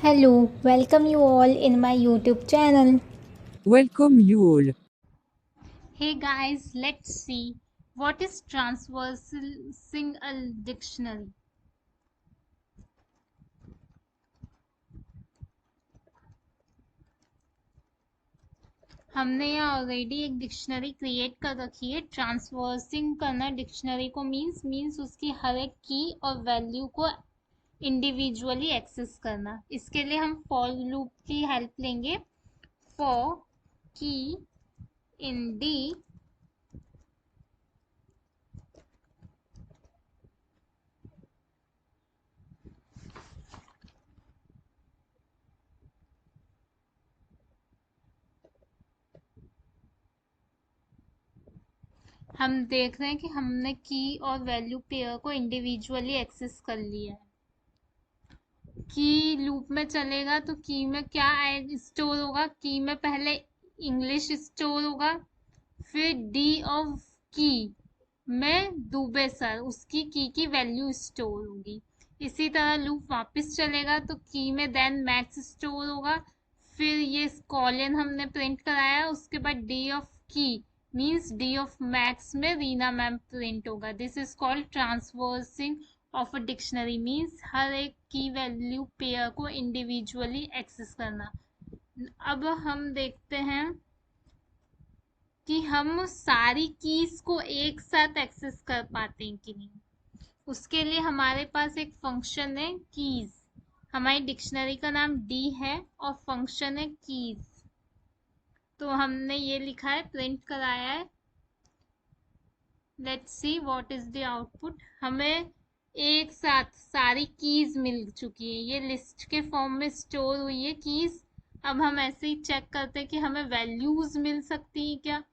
Hello, welcome you all in my YouTube channel. Welcome you all. Hey guys, let's see what is transversing a dictionary. हमने यहाँ already एक dictionary create कर रखी है। Traversing करना dictionary को means उसकी हर एक की और वैल्यू को इंडिविजुअली एक्सेस करना। इसके लिए हम फॉर लूप की हेल्प लेंगे। फॉर की इन डी हम देख रहे हैं कि हमने की और वैल्यू पेयर को इंडिविजुअली एक्सेस कर लिया है। की लूप में चलेगा तो की में क्या स्टोर होगा? की में पहले इंग्लिश स्टोर होगा, फिर डी ऑफ की में दुबे सर उसकी की वैल्यू स्टोर होगी। इसी तरह लूप वापस चलेगा तो की में देन मैक्स स्टोर होगा, फिर ये कॉलन हमने प्रिंट कराया, उसके बाद डी ऑफ की मीन्स डी ऑफ मैक्स में रीना मैम प्रिंट होगा। This is called traversing of a dictionary means हर एक की वैल्यू पेयर को इंडिविजुअली एक्सेस करना। अब हम देखते हैं कि हम सारी कीज को एक साथ एक्सेस कर पाते हैं कि नहीं। उसके लिए हमारे पास एक फंक्शन है कीज। हमारी डिक्शनरी का नाम डी है और फंक्शन है कीज। तो हमने ये लिखा है, प्रिंट कराया है। Let's see what is the output. हमें एक साथ सारी कीज मिल चुकी है, ये लिस्ट के फॉर्म में स्टोर हुई है कीज। अब हम ऐसे ही चेक करते हैं कि हमें वैल्यूज मिल सकती हैं क्या।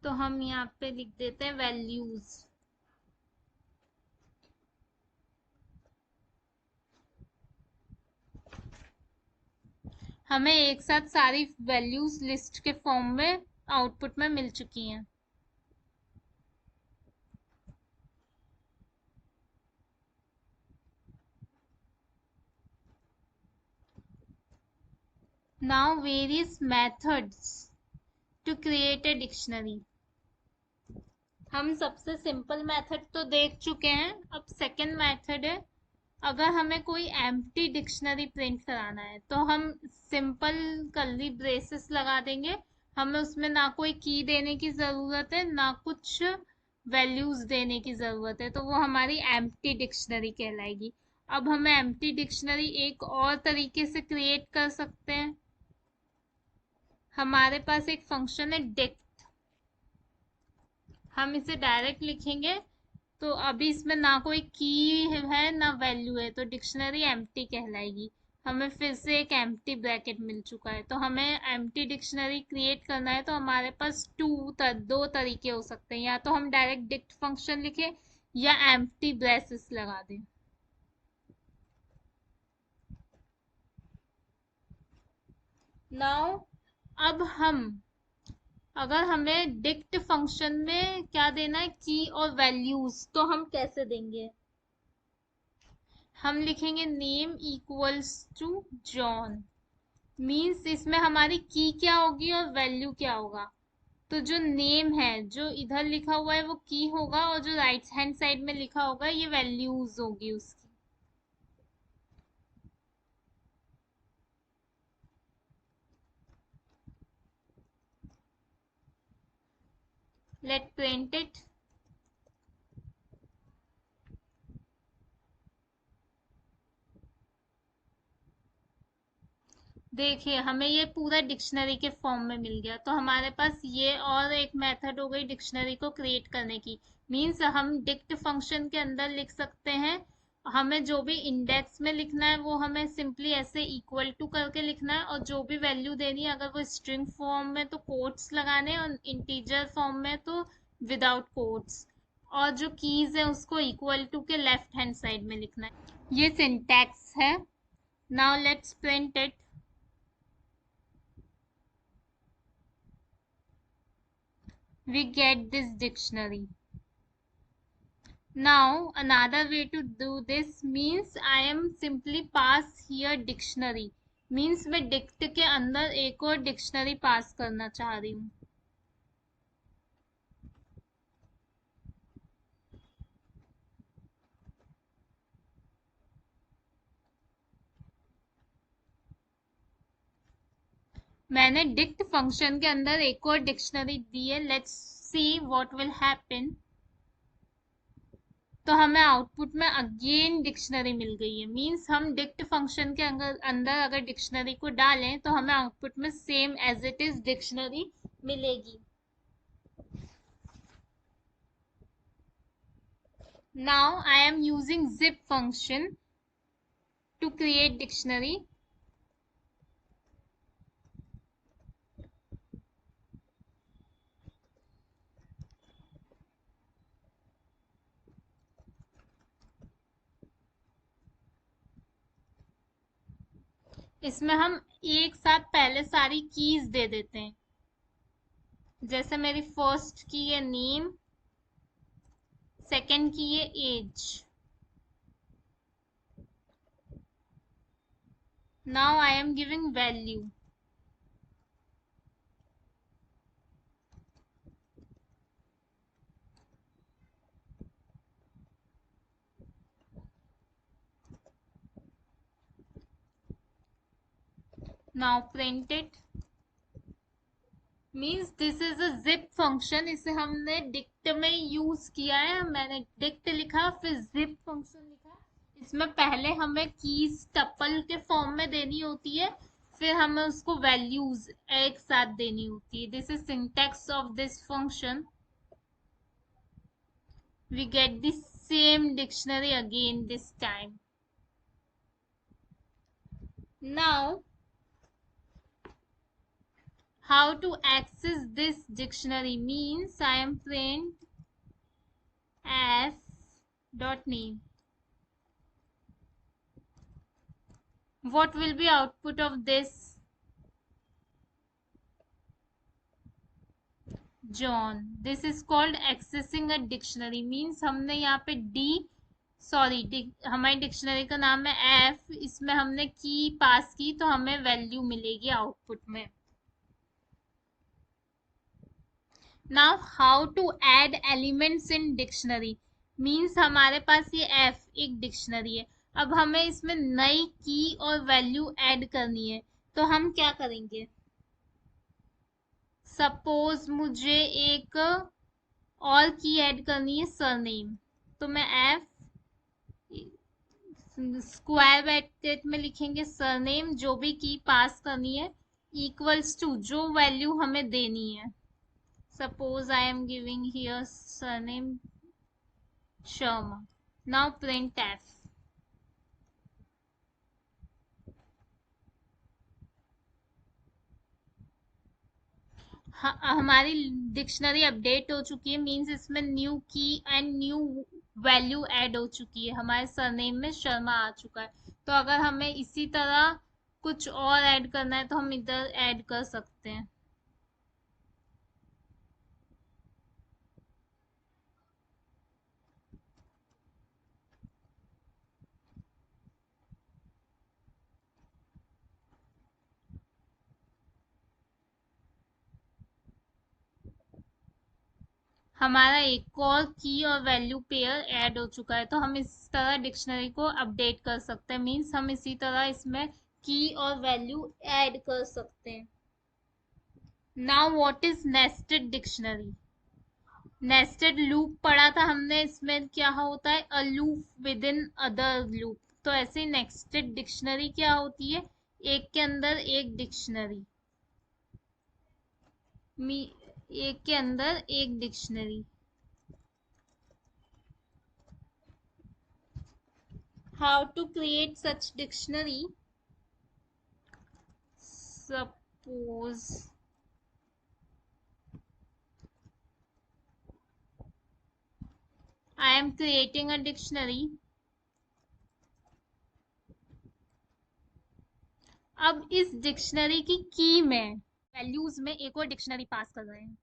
तो हम यहाँ पे लिख देते हैं वैल्यूज। हमें एक साथ सारी वैल्यूज लिस्ट के फॉर्म में आउटपुट में मिल चुकी हैं। Now various methods to create a dictionary. हम सबसे सिंपल मेथड तो देख चुके हैं। अब सेकंड मेथड है, अगर हमें कोई एम्प्टी डिक्शनरी प्रिंट कराना है तो हम सिंपल कर्ली ब्रेसेस लगा देंगे। हमें उसमें ना कोई की देने की ज़रूरत है ना कुछ वैल्यूज देने की ज़रूरत है, तो वो हमारी एम्प्टी डिक्शनरी कहलाएगी। अब हमें एम्प्टी डिक्शनरी एक और तरीके से क्रिएट कर सकते हैं। हमारे पास एक फंक्शन है डिक्ट, हम इसे डायरेक्ट लिखेंगे। तो अभी इसमें ना कोई की है ना वैल्यू है, तो डिक्शनरी एम्प्टी कहलाएगी। हमें फिर से एक एम्प्टी ब्रैकेट मिल चुका है। तो हमें एम्प्टी डिक्शनरी क्रिएट करना है तो हमारे पास दो तरीके हो सकते हैं, या तो हम डायरेक्ट डिक्ट फंक्शन लिखें या एम्प्टी ब्रेसेस लगा दें। नाउ अब हम अगर हमें डिक्ट फंक्शन में क्या देना है, की और वैल्यूज, तो हम कैसे देंगे? हम लिखेंगे name equals to John. Means इसमें हमारी की क्या होगी और वैल्यू क्या होगा। तो जो नेम है जो इधर लिखा हुआ है वो की होगा, और जो राइट हैंड साइड में लिखा होगा ये वैल्यूज होगी उसकी। Let print it. देखिए हमें ये पूरा डिक्शनरी के फॉर्म में मिल गया। तो हमारे पास ये और एक मेथड हो गई डिक्शनरी को क्रिएट करने की। मीन्स हम डिक्ट फंक्शन के अंदर लिख सकते हैं, हमें जो भी इंडेक्स में लिखना है वो हमें सिंपली ऐसे इक्वल टू करके लिखना है, और जो भी वैल्यू देनी है अगर वो स्ट्रिंग फॉर्म में तो कोट्स लगाने, और इंटीजर फॉर्म में तो विदाउट कोट्स, और जो कीज है उसको इक्वल टू के लेफ्ट हैंड साइड में लिखना है। ये सिंटैक्स है। Now let's print it. We get this dictionary. Now another way to do this means I am simply pass here dictionary. Means मैं डिक्ट के अंदर एक और डिक्शनरी पास करना चाह रही हूँ। मैंने डिक्ट फंक्शन के अंदर एक और डिक्शनरी दी है। Let's see what will happen. तो हमें आउटपुट में अगेन डिक्शनरी मिल गई है। मींस हम डिक्ट फंक्शन के अंदर अगर डिक्शनरी को डालें तो हमें आउटपुट में same as it is dictionary मिलेगी। Now I am using zip function to create dictionary. इसमें हम एक साथ पहले सारी कीज दे देते हैं। जैसे मेरी फर्स्ट की है नेम, सेकंड की है age. Now I am giving value. Now print it. Means this is a zip function. इसे हमने डिक्ट में यूज किया है। मैंने डिक्ट लिखा, फिर जिप फंक्शन लिखा। इसमें पहले हमें कीज टपल के फॉर्म में देनी होती है, फिर हमें उसको वैल्यूज एक साथ देनी होती है। This is syntax of this function. We get the same dictionary again this time. Now, how to access this dictionary means I am print f dot name. What will be output of this? John. This is called accessing a dictionary. Means हमने यहाँ पे हमारी dictionary का नाम है f, इसमें हमने की पास की तो हमें वैल्यू मिलेगी आउटपुट में। Now how to add elements in dictionary. Means हमारे पास ये f एक डिक्शनरी है। अब हमें इसमें नई की और वैल्यू ऐड करनी है, तो हम क्या करेंगे? सपोज मुझे एक और की ऐड करनी है, सरनेम। तो मैं f स्क्वायर ब्रैकेट में लिखेंगे सरनेम, जो भी की पास करनी है, इक्वल्स टू जो वैल्यू हमें देनी है। Suppose I am giving here surname Sharma. Now print f. हमारी डिक्शनरी अपडेट हो चुकी है। मींस इसमें न्यू की एंड न्यू वैल्यू ऐड हो चुकी है। हमारे सरनेम में शर्मा आ चुका है। तो अगर हमें इसी तरह कुछ और ऐड करना है तो हम इधर ऐड कर सकते हैं। हमारा एक और की और वैल्यू पेयर ऐड हो चुका है। तो हम इस तरह डिक्शनरी को अपडेट कर सकते हैं। मींस हम इसी तरह इसमें की और वैल्यू ऐड कर सकते हैं। Now what is nested dictionary? Nested loop पढ़ा था हमने। इसमें क्या होता है? A loop with in other loop. तो ऐसे नेस्टेड डिक्शनरी क्या होती है? एक के अंदर एक डिक्शनरी। एक के अंदर एक dictionary. How to create such dictionary? Suppose I am creating a dictionary. अब इस डिक्शनरी की में वैल्यूज में एक और डिक्शनरी पास कर रहे हैं।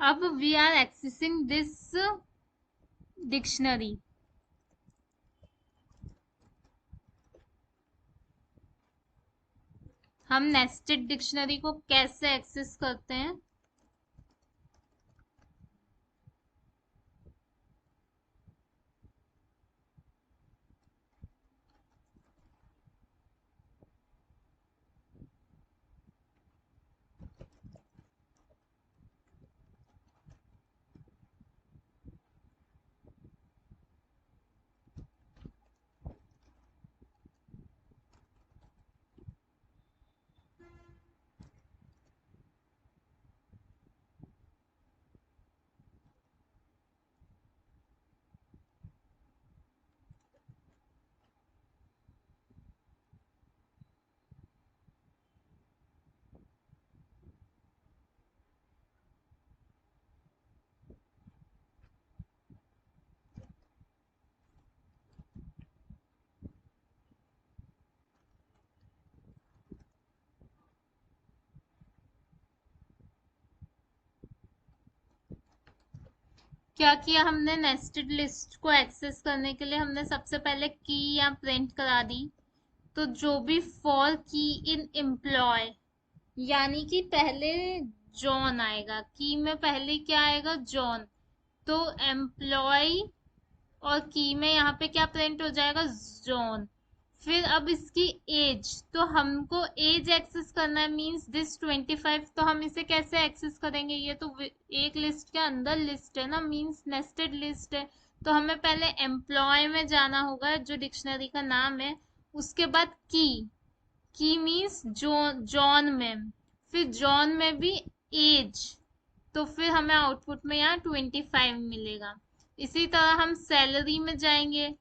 अब we are accessing this dictionary. हम नेस्टेड डिक्शनरी को कैसे एक्सेस करते हैं? क्या किया हमने? नेस्टेड लिस्ट को एक्सेस करने के लिए हमने सबसे पहले की या प्रिंट करा दी। तो जो भी फॉर की इन एम्प्लॉय, यानी कि पहले जॉन आएगा। की में पहले क्या आएगा? जॉन। तो एम्प्लॉय और की में यहाँ पे क्या प्रिंट हो जाएगा? जॉन। फिर अब इसकी एज, तो हमको एज एक्सेस करना है, मींस दिस 25। तो हम इसे कैसे एक्सेस करेंगे? ये तो एक लिस्ट के अंदर लिस्ट है ना, मींस नेस्टेड लिस्ट है। तो हमें पहले एम्प्लॉय में जाना होगा, जो डिक्शनरी का नाम है। उसके बाद की मीन्स जॉन में, फिर जॉन में भी एज। तो फिर हमें आउटपुट में यहाँ 25 मिलेगा। इसी तरह हम सैलरी में जाएंगे।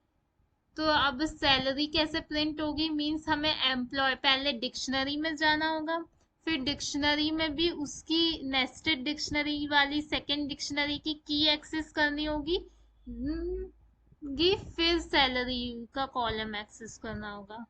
तो अब सैलरी कैसे प्रिंट होगी? मींस हमें एम्प्लॉय पहले डिक्शनरी में जाना होगा, फिर डिक्शनरी में भी उसकी नेस्टेड डिक्शनरी वाली सेकंड डिक्शनरी की एक्सेस करनी होगी। फिर सैलरी का कॉलम एक्सेस करना होगा।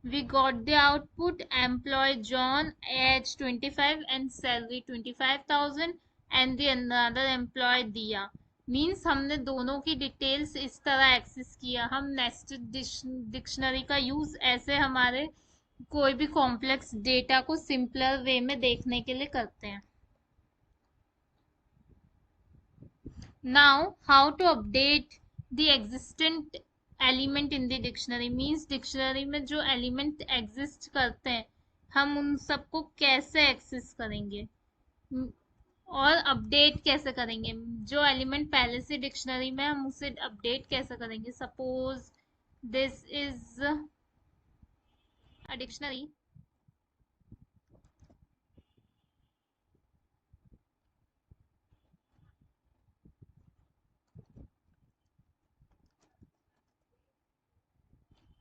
We got the output: employee John, age 25 and salary 25,000, and the another employee Diya। Means हमने दोनों की डिटेल्स इस तरह एक्सेस किया। हम नेस्टेड डिक्शनरी का यूज ऐसे हमारे कोई भी कॉम्प्लेक्स डेटा को सिंपलर वे में देखने के लिए करते हैं। Now, how to update the existent element in the dictionary means dictionary में जो एलिमेंट एग्जिस्ट करते हैं, हम उन सबको कैसे एक्सेस करेंगे और अपडेट कैसे करेंगे? जो एलिमेंट पहले से डिक्शनरी में, हम उसे अपडेट कैसे करेंगे? Suppose this is a dictionary.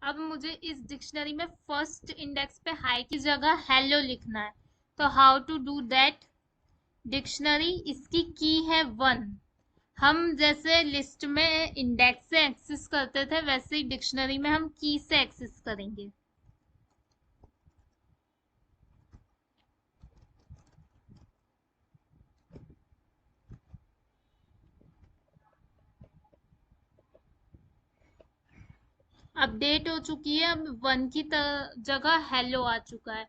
अब मुझे इस डिक्शनरी में फर्स्ट इंडेक्स पे हाई की जगह हेलो लिखना है। तो how to do that? Dictionary, इसकी की है 1। हम जैसे लिस्ट में इंडेक्स से एक्सेस करते थे, वैसे ही डिक्शनरी में हम की से एक्सेस करेंगे। अपडेट हो चुकी है। अब 1 की जगह हेलो आ चुका है।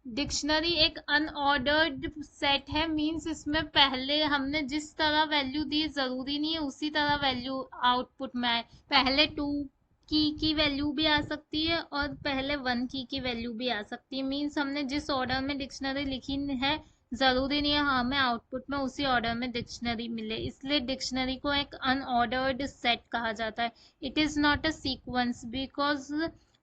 डिक्शनरी एक अनऑर्डर्ड सेट है, मींस इसमें पहले हमने जिस तरह वैल्यू दी, जरूरी नहीं है उसी तरह वैल्यू आउटपुट में आए। पहले 2 की वैल्यू भी आ सकती है और पहले 1 की वैल्यू भी आ सकती है। मींस हमने जिस ऑर्डर में डिक्शनरी लिखी है, जरूरी नहीं है हमें आउटपुट में उसी ऑर्डर में डिक्शनरी मिले। इसलिए डिक्शनरी को एक अनऑर्डर्ड सेट कहा जाता है। It is not a sequence, because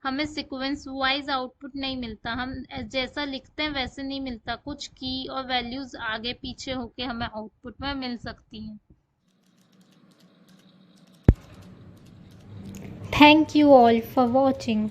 हमें सीक्वेंस वाइज आउटपुट नहीं मिलता। हम जैसा लिखते हैं वैसे नहीं मिलता, कुछ की और वैल्यूज आगे पीछे होके हमें आउटपुट में मिल सकती हैं। Thank you all for watching.